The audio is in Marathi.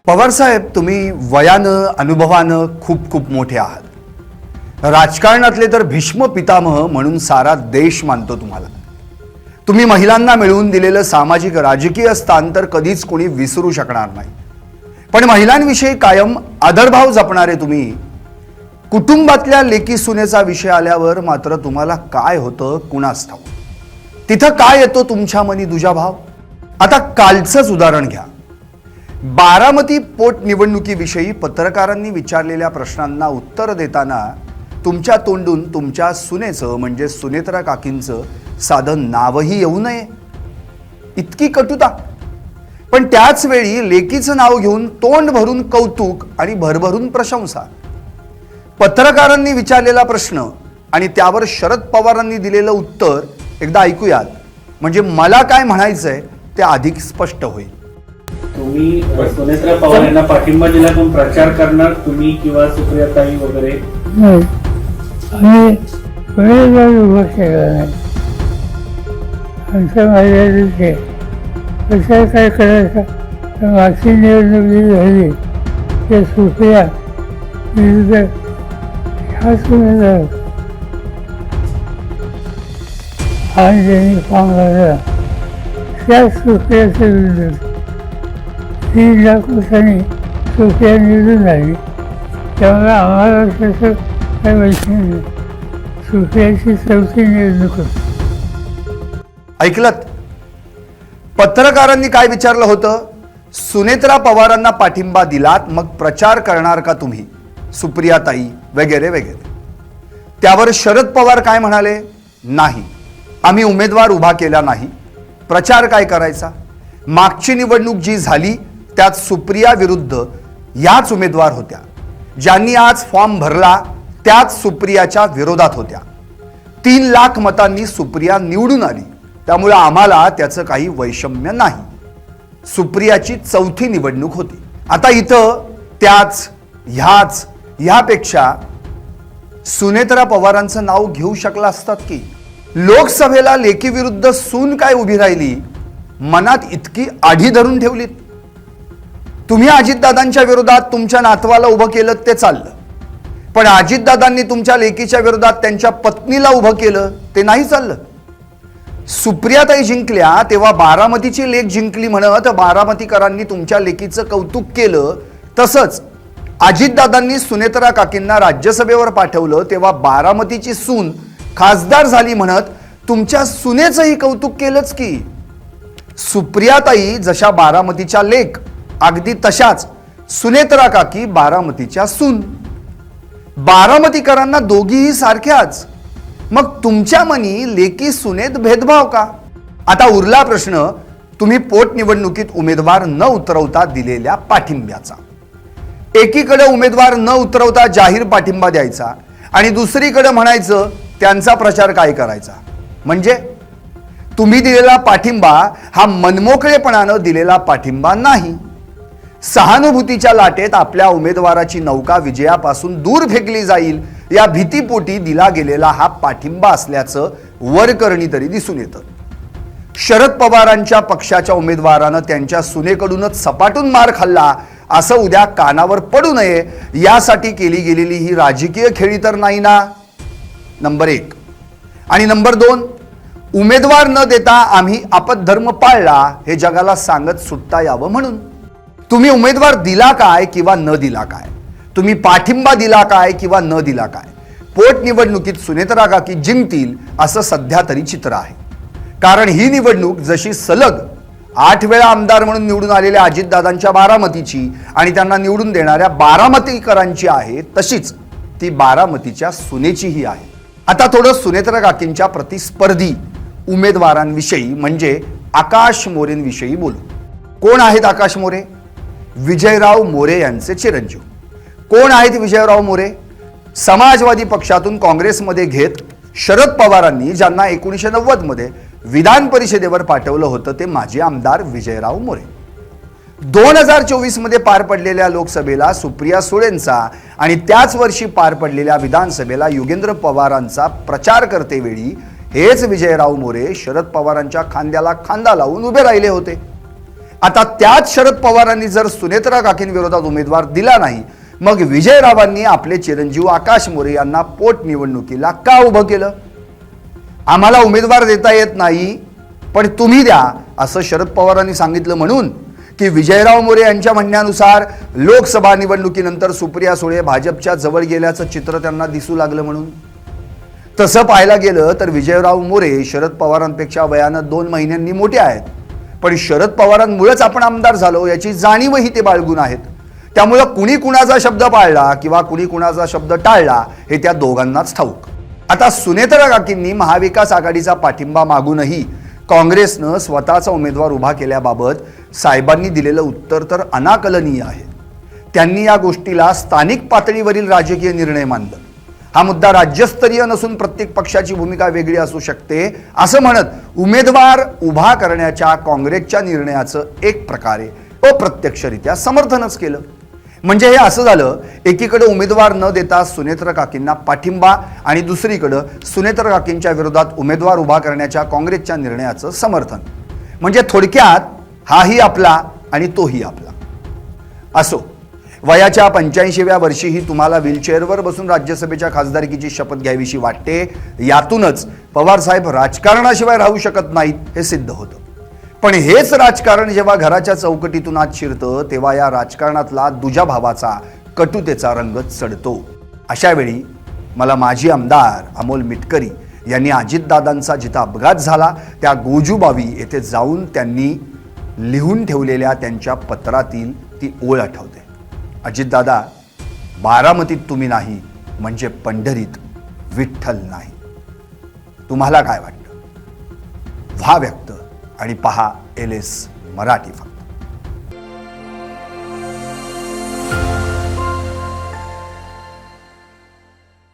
पवार साहेब, तुम्ही वयानं अनुभवानं खूप खूप मोठे आहात। राजकारणातले तर भीष्म पितामह म्हणून सारा देश मानतो तुम्हाला। तुम्ही महिलांना मिळवून दिलेलं सामाजिक राजकीय स्थान तर कधीच कोणी विसरू शकणार नाही। पण महिलांविषयी कायम आदरभाव जपणारे तुम्ही कुटुंबातल्या लेकी सुनेचा विषय आल्यावर मात्र तुम्हाला काय होतं कुणास ठाऊक। तिथं काय येतो तुमच्या मनी दुजाभाव। आता कालचंच उदाहरण घ्या। बारामती पोटनिवडणुकीविषयी पत्रकारांनी विचारलेल्या प्रश्नांना उत्तर देताना तुमच्या तोंडून तुमच्या सुनेचं म्हणजे सुनेत्रा काकींचं साधं नावही येऊ नये, इतकी कटुता। पण त्याच वेळी लेकीचं नाव घेऊन तोंड भरून कौतुक आणि भरभरून प्रशंसा। पत्रकारांनी विचारलेला प्रश्न आणि त्यावर शरद पवारांनी दिलेलं उत्तर एकदा ऐकूयात, म्हणजे मला काय म्हणायचंय ते अधिक स्पष्ट होईल। तुम्ही सुनेत्रा पवार यांना पाठिंबा दिला, पण प्रचार करणार तुम्ही किंवा सुप्रियाताई वगैरे नाही, आम्ही वेळेवर उभं केलं नाही। आमच्या मर्यादेचे प्रचार काय करायचा, तर मागची निवडणूक जी झाली ते सुप्रिया विरुद्ध ह्याच उमेदवार आणि ज्यांनी फॉर्म भरला त्याच सुप्रियाच्या विरुद्ध 3 लाख मतांनी सुप्रिया निवडून आली। त्यामुळे आम्हाला त्याचं काही माहिती नाही। सुप्रियाची 4थी निवडणूक होती। ऐकलत? पत्रकारांनी काय विचारलं होतं? सुनेत्रा पवारांना पाठिंबा दिलात मग प्रचार करणार का तुम्ही, सुप्रियाताई वगैरे वगैरे। त्यावर शरद पवार काय म्हणाले? नाही, आम्ही उमेदवार उभा केला नाही, प्रचार काय करायचा। मागची निवडणूक जी झाली त्यात सुप्रिया विरुद्ध याच उमेदवार होत्या, ज्यांनी आज फॉर्म भरला त्याच सुप्रियाच्या विरोधात होत्या। 3 लाख मतांनी सुप्रिया निवडून आली, त्यामुळे आम्हाला त्याचं काही वैषम्य नाही। सुप्रियाची 4थी निवडणूक होती। आता इथं त्याच ह्यापेक्षा सुनेत्रा पवारांचं नाव घेऊ शकला असतात की। लोकसभेला लेकी विरुद्ध सून काय उभी राहिली, मनात इतकी आढी धरून ठेवलीत। तुम्ही अजितदादांच्या विरोधात तुमच्या नातवाला उभं केलं ते चाललं, पण अजितदादांनी तुमच्या लेकीच्या विरोधात त्यांच्या पत्नीला उभं केलं ते नाही चाललं। सुप्रियाताई जिंकल्या तेव्हा बारामतीची लेक जिंकली म्हणत बारामतीकरांनी तुमच्या लेकीचं कौतुक केलं। तसंच अजितदादांनी सुनेत्रा काकींना राज्यसभेवर पाठवलं तेव्हा बारामतीची सून खासदार झाली म्हणत तुमच्या सुनेचंही कौतुक केलंच की। सुप्रियाताई जशा बारामतीच्या लेक, अगदी तशाच सुनेत्रा काकी बारामतीच्या सून। बारामतीकरांना दोघीही सारख्याच, मग तुमच्या मनी लेकी सुनेत भेदभाव का? आता उरला प्रश्न तुम्ही पोटनिवडणुकीत उमेदवार न उतरवता दिलेल्या पाठिंब्याचा। एकीकडे उमेदवार न उतरवता जाहीर पाठिंबा द्यायचा आणि दुसरीकडे म्हणायचं त्यांचा प्रचार काय करायचा। म्हणजे तुम्ही दिलेला पाठिंबा हा मनमोकळेपणानं दिलेला पाठिंबा नाही। सहानुभूतीच्या लाटेत आपल्या उमेदवाराची नौका विजयापासून दूर फेकली जाईल या भीतीपोटी दिला गेलेला हा पाठिंबा असल्याचं वरकरणी तरी दिसून येतं। शरद पवारांच्या पक्षाच्या उमेदवारानं त्यांच्या सुनेकडूनच सपाटून मार खाल्ला असं उद्या कानावर पडू नये यासाठी केली गेलेली ही राजकीय खेळी तर नाही ना, नंबर 1। आणि नंबर 2, उमेदवार न देता आम्ही आपद्धर्म पाळला हे जगाला सांगत सुटता यावं म्हणून। तुम्ही उमेदवार दिला काय किंवा न दिला काय, तुम्ही पाठिंबा दिला काय किंवा न दिला काय, पोटनिवडणुकीत सुनेत्रा काकी जिंकतील असं सध्या तरी चित्र आहे। कारण ही निवडणूक जशी सलग 8 वेळा आमदार म्हणून निवडून आलेल्या अजितदादांच्या बारामतीची आणि त्यांना निवडून देणाऱ्या बारामतीकरांची आहे, तशीच ती बारामतीच्या सुनेचीही आहे। आता थोडं सुनेत्रा काकींच्या प्रतिस्पर्धी उमेदवारांविषयी म्हणजे आकाश मोरेंविषयी बोलू। कोण आहेत आकाश मोरे? विजयराव मोरे यांचे चिरंजीव। कोण आहेत विजयराव मोरे? समाजवादी पक्षातून काँग्रेसमध्ये घेत शरद पवारांनी ज्यांना 1990 मध्ये विधान परिषदेवर पाठवलं होतं ते माजी आमदार विजयराव मोरे। 2024 मध्ये पार पडलेल्या लोकसभेला सुप्रिया सुळेंचा आणि त्याच वर्षी पार पडलेल्या विधानसभेला योगेंद्र पवारांचा प्रचार करतेवेळी हेच विजयराव मोरे शरद पवारांच्या खांद्याला खांदा लावून उभे राहिले होते। आता त्याच शरद पवारांनी जर सुनेत्रा काकींविरोधात उमेदवार दिला नाही, मग विजयरावांनी आपले चिरंजीव आकाश मोरे यांना पोटनिवडणुकीला का उभं केलं? आम्हाला उमेदवार देता येत नाही पण तुम्ही द्या असं शरद पवारांनी सांगितलं म्हणून, की विजयराव मोरे यांच्या म्हणण्यानुसार लोकसभा निवडणुकीनंतर सुप्रिया सुळे भाजपच्या जवळ गेल्याचं चित्र त्यांना दिसू लागलं म्हणून? तसं पाहायला गेलं तर विजयराव मोरे शरद पवारांपेक्षा वयानं 2 महिन्यांनी मोठे आहेत, पण शरद पवारांमुळेच आपण आमदार झालो याची जाणीवही ते बाळगून आहेत. त्यामुळं कुणी कुणाचा शब्द पाळला किंवा कुणी कुणाचा शब्द टाळला हे त्या दोघांनाच ठाऊक. आता सुनेत्रा काकींनी महाविकास आघाडीचा पाठिंबा मागूनही काँग्रेसनं स्वतःचा उमेदवार उभा केल्याबाबत साहेबांनी दिलेलं उत्तर तर अनाकलनीय आहे. त्यांनी या गोष्टीला स्थानिक पातळीवरील राजकीय निर्णय मानलं. हा मुद्दा राज्यस्तरीय नसून प्रत्येक पक्षाची भूमिका वेगळी असू शकते असं म्हणत उमेदवार उभा करण्याच्या काँग्रेसच्या निर्णयाचं एक प्रकारे अप्रत्यक्षरित्या समर्थनच केलं. म्हणजे हे असं झालं, एकीकडे उमेदवार न देता सुनेत्रा काकींना पाठिंबा आणि दुसरीकडं सुनेत्रा काकींच्या विरोधात उमेदवार उभा करण्याच्या काँग्रेसच्या निर्णयाचं समर्थन. म्हणजे थोडक्यात हाही आपला आणि तोही आपला. असो, वयाच्या 85व्या वर्षीही तुम्हाला व्हीलचेअरवर बसून राज्यसभेच्या खासदारकीची शपथ घ्यावीशी वाटते, यातूनच पवारसाहेब राजकारणाशिवाय राहू शकत नाहीत हे सिद्ध होतं. पण हेच राजकारण जेव्हा घराच्या चौकटीतून आत शिरतं तेव्हा या राजकारणातला दुजा भावाचा कटुतेचा रंग चढतो. अशा वेळी मला माजी आमदार अमोल मिटकरी यांनी अजितदादांचा जिथं अपघात झाला त्या गोजूबावी येथे जाऊन त्यांनी लिहून ठेवलेल्या त्यांच्या पत्रातील ती ओळ आठवते. अजितदादा, बारामतीत तुम्ही नाही म्हणजे पंढरीत विठ्ठल नाही. तुम्हाला काय वाटतं? व्हा व्यक्त आणि पहा LS मराठी फक्त.